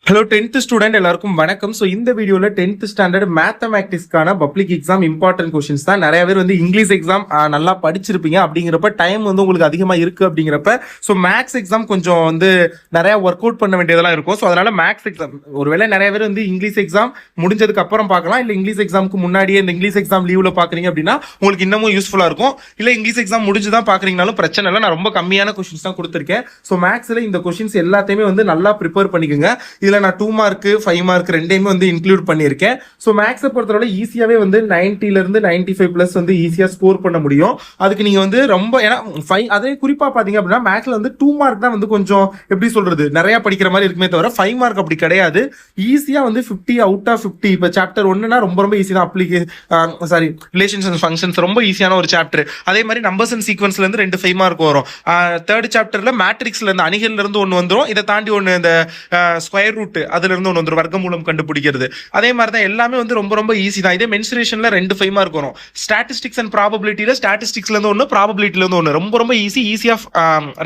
Hello 10th student எல்லாருக்கும் வணக்கம். So இந்த வீடியோவில் 10th ஸ்டாண்டர்ட் மேத்தமேட்டிக்ஸ்க்கான பப்ளிக் எக்ஸாம் இம்பார்ட்டன்ட் கொஸ்டின்ஸ் தான். நிறைய பேர் வந்து இங்கிலீஷ் எக்ஸாம் நல்லா படிச்சிருப்பீங்க. அப்படிங்கிறப்ப டைம் வந்து உங்களுக்கு அதிகமாக இருக்குது அப்படிங்கிறப்ப ஸோ மேக்ஸ் எக்ஸாம் கொஞ்சம் வந்து நிறையா ஒர்க் அவுட் பண்ண வேண்டியதெல்லாம் இருக்கும். ஸோ அதனால் மேக்ஸ் எக்ஸாம் ஒருவேளை நிறைய பேர் வந்து இங்கிலீஷ் எக்ஸாம் முடிஞ்சதுக்கு அப்புறம் பார்க்கலாம், இல்லை இங்கிலீஷ் எக்ஸாமுக்கு முன்னாடியே இந்த இங்கிலீஷ் எக்ஸாம் லீவில் பார்க்குறீங்க அப்படின்னா உங்களுக்கு இன்னமும் யூஸ்ஃபுல்லாக இருக்கும். இல்லை இங்கிலீஷ் எக்ஸாம் முடிஞ்சு தான் பார்க்குறீங்கனாலும் பிரச்சனை இல்லை, நான் ரொம்ப கம்மியான கொஸ்டின்ஸ் தான் கொடுத்துருக்கேன். ஸோ மேக்ஸில் இந்த கொஸ்டின்ஸ் எல்லாத்தையுமே வந்து நல்லா ப்ரிப்பேர் பண்ணிக்கோங்க. இதில் நான் 2 மார்க் 5 மார்க் ரெண்டையுமே வந்து இன்க்ளூட் பண்ணியிருக்கேன். ஸோ மேக்ஸை பொறுத்தவரை ஈஸியாகவே வந்து 90லேருந்து 95+ வந்து ஈஸியாக ஸ்கோர் பண்ண முடியும். அதுக்கு நீங்கள் வந்து ரொம்ப ஏன்னா அதே குறிப்பாக பார்த்தீங்க அப்படின்னா மேக்ஸில் வந்து 2 மார்க் தான் வந்து கொஞ்சம் எப்படி சொல்கிறது நிறையா படிக்கிற மாதிரி இருக்குமே தவிர 5 மார்க் அப்படி கிடையாது. ஈஸியாக வந்து 50 அவுட் ஆஃப் 50. இப்போ சாப்டர் 1னா ரொம்ப ரொம்ப ஈஸி தான். ரிலேஷன்ஸ் அண்ட் ஃபங்க்ஷன்ஸ் ரொம்ப ஈஸியான ஒரு சாப்டர். அதே மாதிரி நம்பர்ஸ் அண்ட் சீக்வன்ஸ்லேருந்து 2 5 மார்க் வரும். 3rd சாப்டர்ல மேட்ரிக்ஸ்லேருந்து அணிகள்லேருந்து ஒன்று வந்துடும். இதை தாண்டி ஒன்று இந்த ஸ்கொயர் ரூட் அதுலேருந்து ஒன்று வந்துடும், வர்க்க மூலம் கண்டுபிடிக்கிறது. அதே மாதிரி தான் எல்லாமே வந்து ரொம்ப ரொம்ப ஈஸி தான். இதே மென்சுரேஷனில் 2 5 மார்க் வரும். ஸ்டாட்டிஸ்டிக்ஸ் அண்ட் ப்ராபபிலிட்டியில் ஸ்டாட்டிஸ்டிக்ஸ்லேருந்து ஒன்று, ப்ராபபிலிட்டிலேருந்து ஒன்று, ரொம்ப ரொம்ப ஈஸியாக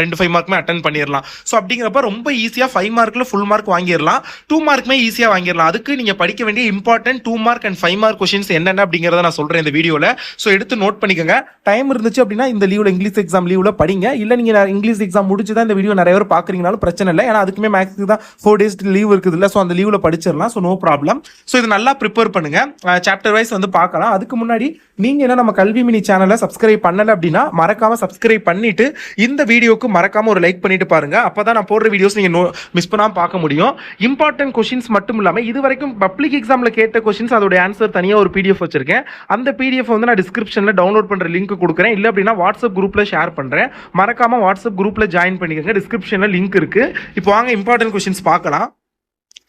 2 5 மார்க்குமே அட்டன் பண்ணிடலாம். ஸோ அப்படிங்கிறப்ப ரொம்ப ஈஸியாக 5 மார்க்கில் ஃபுல் மார்க் வாங்கிடலாம், 2 மார்க்குமே ஈஸியாக வாங்கிடலாம். அதுக்கு நீங்கள் படிக்க வேண்டிய important 2 mark and 5 mark questions என்னென்ன அப்படிங்கிறத நான் சொல்கிறேன் இந்த வீடியோவில். ஸோ எடுத்து நோட் பண்ணிக்கோங்க. டைம் இருந்துச்சு அப்படின்னா இந்த லீவில் இங்கிலீஷ் எக்ஸாம் லீவில் படிங்க. இல்லை நீங்கள் இங்கிலீஷ் எக்ஸாம் முடிச்சு தான் இந்த வீடியோ நிறைய பேர் பார்க்குறீங்கனாலும் பிரச்சனை இல்லை, ஏன்னா அதுக்குமே மேக்ஸுக்கு தான் 4 days லீவ் இருக்குது இல்லை. ஸோ அந்த லீவில் படிச்சிடலாம். So no problem. ஸோ இது நல்லா ப்ரிப்பேர் பண்ணுங்க. சாப்டர் வைஸ் வந்து பார்க்கலாம். அதுக்கு முன்னாடி நீங்கள் என்ன நம்ம கல்வி மினி சேனலை சப்ஸ்கிரைப் பண்ணலை அப்படின்னா மறக்காம சப்ஸ்கிரைப் பண்ணிட்டு இந்த வீடியோக்கு மறக்காம ஒரு லைக் பண்ணிட்டு பாருங்க. அப்பதான் நான் போடுற வீடியோஸ் நீங்க மிஸ் பண்ணாம பார்க்க முடியும். இம்பார்ட்டன்ட் கொஸ்டின்ஸ் மட்டும் இல்லாமல் இது வரைக்கும் பப்ளிக் எக்ஸாம்ல கேட்ட கொஸ்டின்ஸ் அதோட ஆன்சர் தனியாக ஒரு பிடிஎஃப் வச்சிருக்கேன். அந்த பிடிஎஃப் வந்து நான் டிஸ்கிரிப்ஷன்ல டவுன்லோட் பண்ற லிங்க் கொடுக்குறேன். இல்லை அப்படின்னா வாட்ஸ்அப் குரூப்ல ஷேர் பண்றேன். மறக்காம வாட்ஸ்அப் குரூப்ல ஜாயின் பண்ணிக்கோங்க. டிஸ்கிரிப்ஷன்ல லிங்க் இருக்கு. இப்போ வாங்க இம்பார்ட்டன்ட் கொஸ்டின்ஸ் பார்க்கலாம்.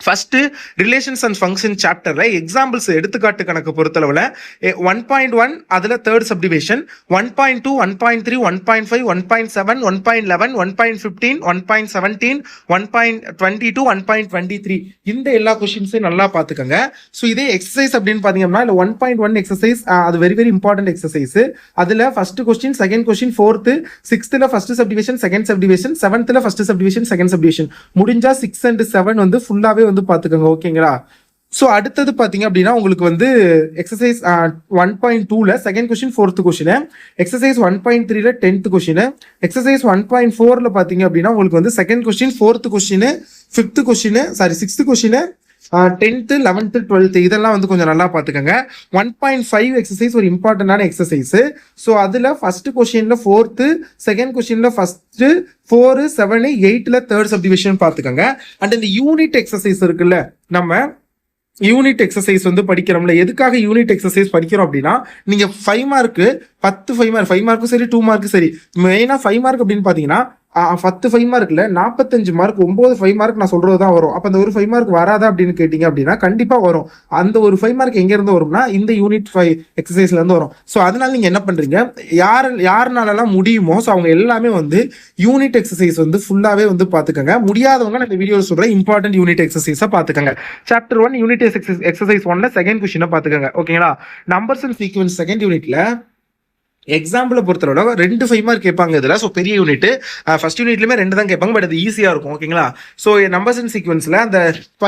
ஃபர்ஸ்ட் ரிலேஷன்ஸ் அண்ட் ஃபங்க்ஷன் சாப்டர்ல எக்ஸாம்பிள்ஸ் எடுத்துக்காட்டு கணக்கு பொறுத்தளவில் 1.1 அதில் 3rd சப்டிவிஷன், 1.2 1.3 1.5 1.7 1.11 1.15 1.17 1.22 1.23 இந்த எல்லா கொஸ்டின்ஸையும் நல்லா பார்த்துக்கோங்க. ஸோ இதே எக்ஸசைஸ் அப்படின்னு பார்த்தீங்கன்னா இல்லை 1.1 எக்ஸசைஸ் அது வெரி வெரி இம்பார்ட்டன்ட் எக்ஸசைஸ். அதில் first question, second question, 4th 6th first subdivision, second subdivision, 7th first subdivision, second subdivision. முடிஞ்சா 6 and 7 வந்து ஃபுல்லாவே வந்து பார்த்துக்கோங்க. ஓகேங்களா? ஸோ அடுத்தது பார்த்தீங்க அப்படின்னா உங்களுக்கு வந்து எக்ஸசைஸ் 1.2ல second question, 4th question, exercise 1.3ல 10th கொஸ்டின், எக்ஸசைஸ் 1.4ல பார்த்தீங்க அப்படின்னா உங்களுக்கு வந்து second question, 4th question, 5th question, 6th question, 10th 11th 12th இதெல்லாம் வந்து கொஞ்சம் நல்லா பார்த்துக்கோங்க. 1.5 எக்ஸசைஸ் ஒரு இம்பார்ட்டன்டான எக்ஸசைஸ். ஸோ அதில் ஃபர்ஸ்ட் கொஸ்டின்ல 4th, செகண்ட் கொஸ்டின்ல ஃபர்ஸ்ட், 4 7 8ல 3rd சப்டிவிஷன் பார்த்துக்கோங்க. அண்ட் இந்த யூனிட் எக்ஸசைஸ் இருக்குல்ல, நம்ம யூனிட் எக்ஸசைஸ் வந்து படிக்கிறோம்ல. எதுக்காக யூனிட் எக்ஸசைஸ் படிக்கிறோம் அப்படின்னா நீங்க 5 மார்க்கு 10 5 மார்க்கும் சரி 2 மார்க்கும் சரி, மெயினா 5 மார்க் அப்படின்னு பாத்தீங்கன்னா 10 5 மார்க்ல 45 மார்க் 9 5 மார்க் நான் சொல்றது தான் வரும். அப்ப அந்த ஒரு 5 மார்க் வராதா அப்படின்னு கேட்டீங்க அப்படின்னா கண்டிப்பா வரும். அந்த ஒரு 5 மார்க் எங்க இருந்து வரும்னா இந்த யூனிட் 5 எக்ஸசைஸ்ல இருந்து வரும். ஸோ அதனால நீங்க என்ன பண்றீங்க, யாருனாலலாம் முடியுமோ ஸோ அவங்க எல்லாமே வந்து யூனிட் எக்ஸசைஸ் வந்து ஃபுல்லாவே வந்து பாத்துக்கோங்க. முடியாதவங்க நான் இந்த வீடியோவில் சொல்றேன் இம்பார்ட்டன்ட் யூனிட் எக்ஸசைஸை பாத்துக்கோங்க. சாப்டர் 1 யூனிட் எக்ஸசைஸ் 1ல செகண்ட் கொஸ்டினை பாத்துக்கோங்க. ஓகேங்களா? நம்பர்ஸ் அண்ட் சீக்வன்ஸ் செகண்ட் யூனிட்ல எக்ஸாம்பிளை பொறுத்தவரை 2 5 மார்க் கேட்பாங்க இதில். ஸோ பெரிய யூனிட் ஃபர்ஸ்ட் யூனிட்லையுமே 2 தான் கேட்பாங்க, பட் அது ஈஸியாக இருக்கும். ஓகேங்களா? ஸோ நம்பர்ஸ் அண்ட் சீக்வன்ஸில் அந்த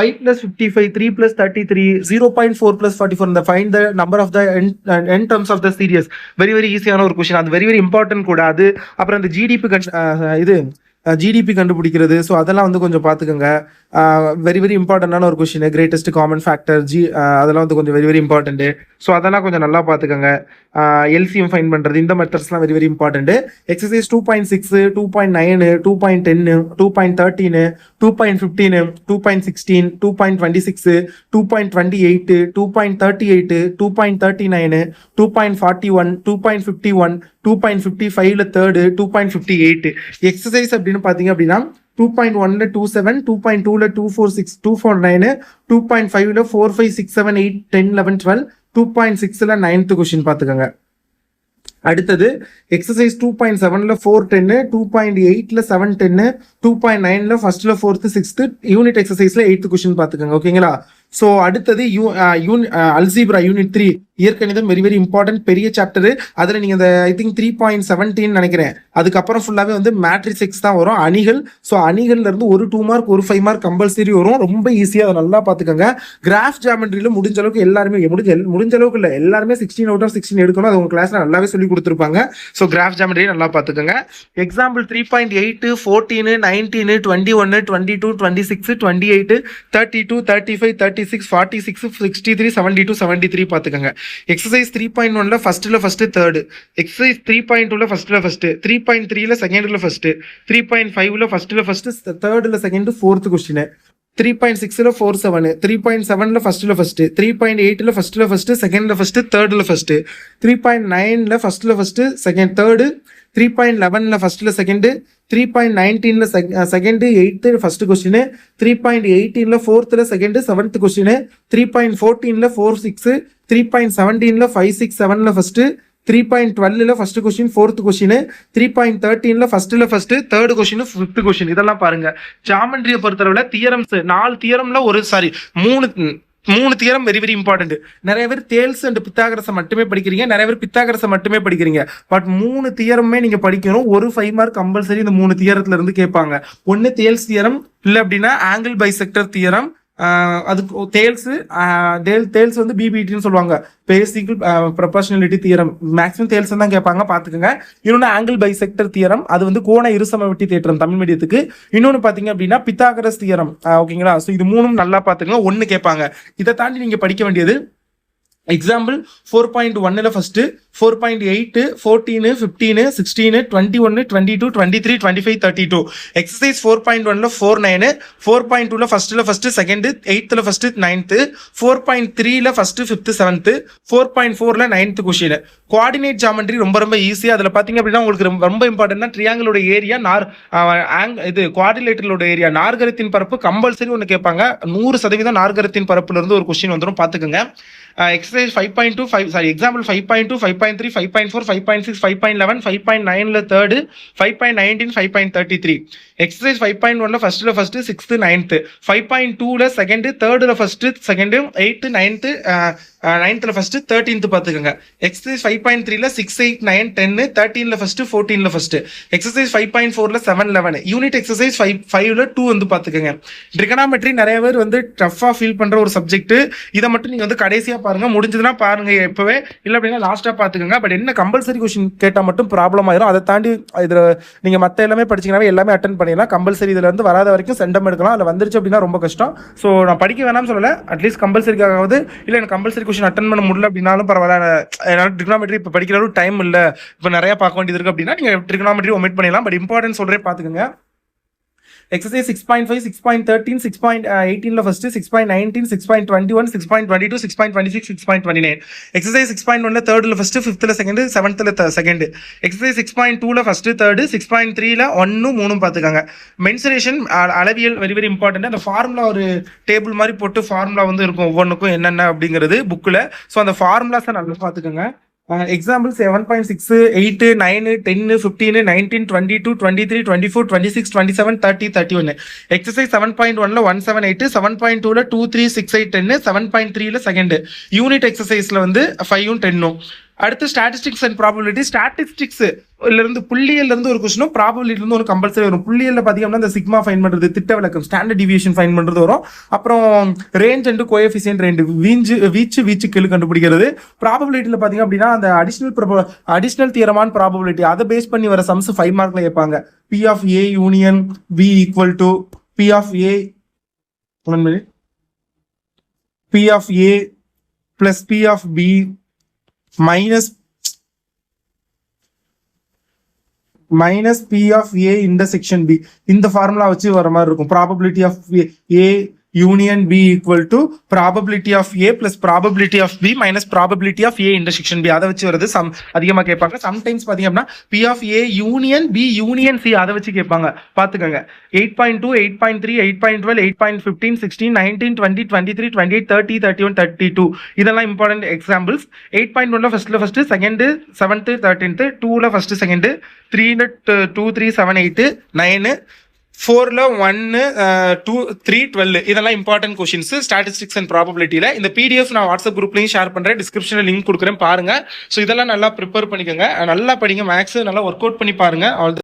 5 + 55 3 + 33 0.4 + 44 இந்த find the number of the n terms of the series very very ஈஸியான ஒரு கொஸ்டின். அது வெரி வெரி இம்பார்ட்டன்ட் கூட. அது அப்புறம் அந்த ஜிடிபி கண்டுபிடிக்கிறது. ஸோ அதெல்லாம் வந்து கொஞ்சம் பார்த்துக்கோங்க. வெரி வெரி இம்பார்ட்டண்டான ஒரு கொஸ்டின். கிரேட்டஸ்ட் காமன் ஃபேக்டர் அதெல்லாம் வந்து கொஞ்சம் வெரி வெரி இம்பார்ட்டன்ட். ஸோ அதெல்லாம் கொஞ்சம் நல்லா பார்த்துக்கோங்க. எல்சிஎம் ஃபைண்ட் பண்ணுறது இந்த மெத்தட்ஸ்லாம் very very important. Exercise 2.6 2.9 2.10 2.13 2.15 2.16 2.26 2.28 2.38 2.39 2.41 2.51 2.55ல 3rd 2.58 exercise அப்படின்னு பார்த்தீங்க அப்படின்னா 2.1ல 27 2.2ல 246 249 2.5ல 4 5 6 7 8 10 11 12 2.6ல 9th கொஸ்டின் பார்த்துக்கோங்க. அடுத்தது எக்ஸசைஸ் 2.7ல 410 2.8ல 710 2.9ல ஃபர்ஸ்ட்ல 4th 6th unit எக்ஸசைஸ்ல 8th question பார்த்துக்கோங்க. ஓகேங்களா? ஸோ அடுத்தது அல்ஜீப்ரா யூனிட் 3 இயற்கணிதம் வெரி வெரி இம்பார்ட்டன்ட் பெரிய சாப்டர். அதில் நீங்கள் இந்த ஐ திங்க் 3.17 நினைக்கிறேன். அதுக்கப்புறம் ஃபுல்லாகவே வந்து மேட்ரிக்ஸ் எக்ஸ் தான் வரும், அணிகள். ஸோ அணிகள்ல இருந்து ஒரு 2 மார்க் ஒரு 5 மார்க் கம்பல்சரி வரும். ரொம்ப ஈஸியாக அதை நல்லா பார்த்துக்கோங்க. கிராஃப் ஜாமெட்ரியில் முடிஞ்ச அளவுக்கு எல்லாருமே முடிஞ்ச அளவுக்கு இல்லை, எல்லாருமே 16 out of 16 எடுக்கணும். அது உங்கள் கிளாஸ்ல நல்லாவே சொல்லி கொடுத்துருப்பாங்க. ஸோ கிராஃப் ஜாமெட்ரி நல்லா பார்த்துக்கோங்க. எக்ஸாம்பிள் 3.8, 14, 19, 21, 22, 26, 28, 32, 35, 36, 46, 63, 72, 73 பார்த்துக்கோங்க. எக்ஸசைஸ் 3.1ல ஃபர்ஸ்ட்ல ஃபர்ஸ்ட் தேர்ட், எக்ஸசைஸ் 3.2ல ஃபர்ஸ்ட்ல ஃபர்ஸ்ட், 3.3ல செகண்ட்ல ஃபர்ஸ்ட், 3.5ல ஃபர்ஸ்ட்ல ஃபர்ஸ்ட், தேர்ட்ல செகண்ட், ஃபோர்த் கொஸ்டின், 3.6ல 4-7, 3.7ல ஃபர்ஸ்ட்ல ஃபர்ஸ்ட், 3.8ல ஃபர்ஸ்ட்ல ஃபர்ஸ்ட், செகண்ட்ல ஃபர்ஸ்ட், தேர்ட்ல ஃபர்ஸ்ட், 3.9ல ஃபர்ஸ்ட்ல ஃபர்ஸ்ட், செகண்ட் தேர்ட், 3.11ல ஃபர்ஸ்ட்ல செகண்ட், 3.19ல செகண்ட், 8th ஃபர்ஸ்ட் கொஸ்டின், 3.18ல ஃபோர்த்ல செகண்ட், 7th கொஸ்டின், 3.14ல 4-6, 3.17ல 5-6-7ல ஃபர்ஸ்ட், 3.12ல ஃபர்ஸ்ட் கொஸ்டின், ஃபோர்த் கொஸ்டின், 3.13ல ஃபர்ஸ்ட்ல first, third question, fifth question. இதெல்லாம் பாருங்க. ஜாமெட்ரியை பொறுத்தளவுல தியரம்ஸ் 4 தியரம்ல மூணு தியரம் வெரி வெரி இம்பார்ட்டன்ட். நிறைய பேர் தேல்ஸ் அண்ட் பித்தாகரஸை மட்டுமே படிக்கிறீங்க, நிறைய பேர் பித்தாகரஸை மட்டுமே படிக்கிறீங்க. பட் 3 தியரமே நீங்க படிக்கணும். ஒரு 5 மார்க் கம்பல்சரி இந்த 3 தியரத்துல இருந்து கேட்பாங்க. ஒன்னு தேல்ஸ் தியரம், இல்லை அப்படின்னா ஆங்கிள் பைசெக்டர் தியரம். அதுக்கு தேல்ஸ் வந்து பிபிடின்னு சொல்லுவாங்க, பேசிக் ப்ரொபோர்ஷனாலிட்டி தியரம். மேக்ஸிமம் தேல்ஸ் தான் கேட்பாங்க, பார்த்துக்கோங்க. இன்னொன்று ஆங்கிள் பைசெக்டர் தியரம், அது வந்து கோண இருசமவெட்டி தேற்றம் தமிழ் மீடியத்துக்கு. இன்னொன்று பார்த்தீங்க அப்படின்னா பித்தாகரஸ் தியரம். ஓகேங்களா? ஸோ இது 3 நல்லா பார்த்துக்கோங்க. 1 கேட்பாங்க. இதை தாண்டி நீங்கள் படிக்க வேண்டியது எக்ஸாம்பிள் 4.1ல ஃபர்ஸ்ட், 4.8, 14, 15, 16, 21, 22, 23, 25, 32. எக்ஸசைஸ் 4.1ல 4-9, 4.2ல first second, 8th first 9th, 4.3ல ஃபர்ஸ்ட் 5th 7th, 4.4ல 9th கொஸ்டின். கோஆர்டினேட் ஜாமெட்ரி ரொம்ப ரொம்ப ஈஸி. அதில் பார்த்தீங்க அப்படின்னா உங்களுக்கு ரொம்ப இம்பார்ட்டன்ட் ட்ரியாங்கிளோட ஏரியா, இது குவாட்ரிலேட்டரோட ஏரியா, நாற்கரத்தின் பரப்பு கம்பல்சரி ஒன்று கேட்பாங்க. 100% நாற்கரத்தின் பரப்புல இருந்து ஒரு கொஸ்டின் வந்துடும், பார்த்துக்கோங்க. எக்ஸசைஸ் 5.2 எக்ஸாம்பிள் 5.2, 5.3, 5.4, 5.6, 5.11, 5.9ல தேர்டு, 5.19, 5.33. எக்ஸசைஸ் 5.1ல ஃபர்ஸ்ட்ல ஃபர்ஸ்ட், 6th 9th, 5.2ல செகண்ட், தேர்ட்ல first second, 8th 9th, 9th first, 13th பார்த்துக்கோங்க. எக்ஸசைஸ் 5.3ல 6, 8, 9, 10, 13ல ஃபர்ஸ்ட், 14ல ஃபர்ஸ்ட். எக்ஸசைஸ் 5.4ல 7, 11. யூனிட் எக்ஸசைஸ் 5ல 2 வந்து பார்த்துக்கோங்க. ட்ரிகனாமெட்ரி நிறைய பேர் வந்து டஃபா ஃபீல் பண்ற ஒரு சப்ஜெக்ட். இதை மட்டும் நீங்க வந்து கடைசியா பாருங்க, முடிஞ்சதுன்னா பாருங்க இப்பவே, இல்லை அப்படின்னா லாஸ்டா பாத்துக்கோங்க. பட் என்ன கம்பல்சரி கொஸ்டின் கேட்டா மட்டும் ப்ராப்ளம் ஆயிரும். அதை தாண்டி இதுல நீங்க மத்த எல்லாமே படிச்சீங்கன்னா எல்லாமே அட்டன் பண்ணிடலாம். கம்பல்சரி இதுல இருந்து வராத வரைக்கும் சென்டம் எடுக்கலாம். அதுல வந்துருச்சு அப்படின்னா ரொம்ப கஷ்டம். ஸோ நான் படிக்க வேணாம்னு சொல்லல, அட்லீஸ்ட் கம்பல்சரிக்காவது, இல்லை எனக்கு கம்பல்சரி கொஸ்டின் அட்டன் பண்ண முடியல அப்படின்னாலும் பரவாயில்ல, என்னால் ட்ரிகனாமெட்ரி இப்போ படிக்கிற டைம் இல்லை, இப்போ நிறைய பார்க்க வேண்டியது இருக்கு அப்படின்னா நீங்க ட்ரிகனாமெட்ரி ஒமிட் பண்ணிடலாம். பட் இம்பார்ட்டன்ட் சொல்றேன், பாத்துக்கோங்க. எக்ஸசைஸ் 6.5, 6.13, 6.18ல ஃபர்ஸ்ட், 6.19, 6.21, 6.22, 6.26, 6.29. எக்ஸசைஸ் 6.1ல தேர்ட்ல first, 5th second, 7th second. Exercise 6.2ல ஃபர்ஸ்ட் தேர்ட், 6.3ல 1, 3 பார்த்துக்காங்க. மென்சுரேஷன் அளவியல் வெரி வெரி இம்பார்ட்டன்ட். அந்த ஃபார்முலா ஒரு டேபிள் மாதிரி போட்டு ஃபார்முலா வந்து இருக்கும் ஒவ்வொன்றுக்கும் என்னென்ன அப்படிங்கிறது புக்கில். ஸோ அந்த ஃபார்முலாஸை நல்லா பார்த்துக்கோங்க. எக்ஸாம்பிள் 7.6, 8, 9, 10, 15, 19, 22, 23, 24, 26, 27, 30, 31. எக்ஸசைஸ் 7.1ல 178, 7.2ல 2, 3, 6, 8, 10, 7.3ல செகண்ட். யூனிட் எக்ஸசைஸ்ல வந்து 5, 10. அடுத்து ஸ்டாட்டிஸ்டிக்ஸ் அண்ட் ப்ராபபிலிட்டி. ஸ்டாட்டிஸ்டிக்ஸ் இருந்து புள்ளியல்ல இருந்து ஒரு கொஸ்டினும், ப்ராபபிலிட்டி இருந்து ஒரு கம்பல்சரி வரும். புள்ளியல்ல பாத்தீங்கன்னா இந்த சிக்மா ஃபைன் பண்றது, திட்ட விளக்கம், ஸ்டாண்டர்ட் டிவியேஷன் ஃபைன் பண்றது வரும். அப்புறம் ரேஞ்ச் அண்ட் கோஎஃபிஷியன்ட் 2, வீச்சு கெழு கண்டுபிடிக்கிறது. ப்ராபபிலிட்டியில பாத்தீங்க அப்படின்னா அந்த அடிஷனல் தியரமான ப்ராபபிலிட்டி, அதை பேஸ் பண்ணி வர சம்ஸ் 5 மார்க்ல கேட்பாங்க. P of A union B equal to P of A P of A plus P of B minus P of A intersection B. இந்த ஃபார்முலா வச்சு வர மாதிரி இருக்கும். Probability of A union B equal to probability of A plus probability of B minus probability of A intersection B. அதை வச்சு வருது some அதிகமாக கேட்பாங்க. சம்டைம்ஸ் பார்த்தீங்க அப்படின்னா P of A union B union C அதை வச்சு கேட்பாங்க, பார்த்துக்கோங்க. 8.2, 8.3, 8.12, 8.15, 16, 19, 20, 23, 28, 30, 31, 32. இதெல்லாம் இம்பார்ட்டன்ட் எக்ஸாம்பிள்ஸ். 8.1ல ஃபர்ஸ்ட் செகண்ட், 7th 13th, 2ல ஃபர்ஸ்ட் செகண்ட், 3ல 2, 3, 7, 8, 9, 4ல 1 2 3 12 இதெல்லாம் இம்பார்ட்டன்ட் கொஸ்டின்ஸ் ஸ்டாட்டிஸ்டிக்ஸ் அண்ட் ப்ராபபிலிட்டியில. இந்த பிடிஎஃப் நான் வாட்ஸ்அப் குரூப்லயும் ஷேர் பண்றேன், டிஸ்கிரிப்ஷன்ல லிங்க் கொடுக்குறேன் பாருங்க. ஸோ இதெல்லாம் நல்லா ப்ரிப்பேர் பண்ணிக்கோங்க, நல்லா படிங்க, மேக்ஸ் நல்லா ஒர்க் அவுட் பண்ணி பாருங்க. ஆல்